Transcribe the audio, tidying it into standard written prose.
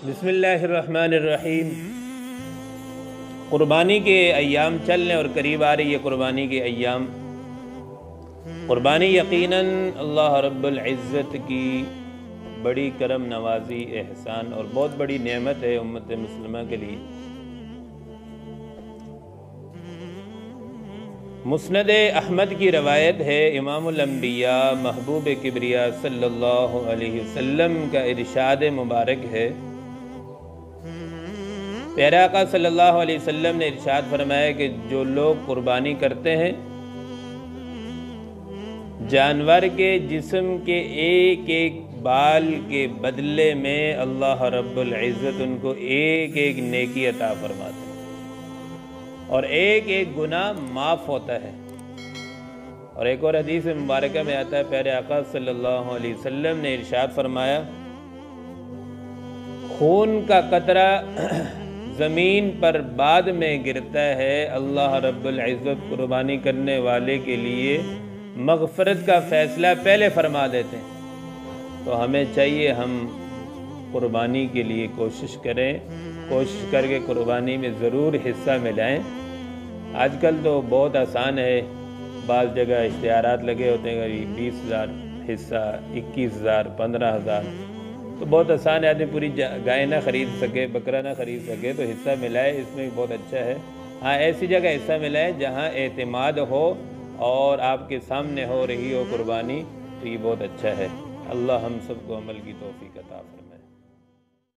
بسم اللہ الرحمن الرحیم۔ قربانی کے ایام چلنے اور قریب آ رہی ہے قربانی کے ایام۔ قربانی یقیناً اللہ رب العزت کی بڑی کرم نوازی، احسان اور بہت بڑی نعمت ہے امت مسلمہ کے لیے۔ مسند احمد کی روایت ہے، امام الانبیاء محبوب کبریا صلی اللہ علیہ وسلم کا ارشاد مبارک ہے، پیارے آقا صلی اللہ علیہ وسلم نے ارشاد فرمایا کہ جو لوگ قربانی کرتے ہیں، جانور کے جسم کے ایک ایک بال کے بدلے میں اللہ رب العزت ان کو ایک ایک نیکی عطا فرماتے ہیں اور ایک ایک گناہ معاف ہوتا ہے۔ اور ایک اور حدیث مبارکہ میں آتا ہے، پیارے آقا صلی اللہ علیہ وسلم نے ارشاد فرمایا، خون کا قطرہ زمین پر بعد میں گرتا ہے، اللہ رب العزت قربانی کرنے والے کے لیے مغفرت کا فیصلہ پہلے فرما دیتے ہیں۔ تو ہمیں چاہیے ہم قربانی کے لیے کوشش کریں، کوشش کر کے قربانی میں ضرور حصہ ملائیں۔ آج کل تو بہت آسان ہے، بعض جگہ اشتہارات لگے ہوتے ہیں، 20,000 حصہ، 21,000، 15,000، تو بہت آسان ہے، آدمی پوری گائے نہ خرید سکے، بکرا نہ خرید سکے تو حصہ ملائے، اس میں بہت اچھا ہے۔ ہاں، ایسی جگہ حصہ ملائے جہاں اعتماد ہو اور آپ کے سامنے ہو رہی ہو قربانی، تو یہ بہت اچھا ہے۔ اللہ ہم سب کو عمل کی توفیق عطا فرمائے۔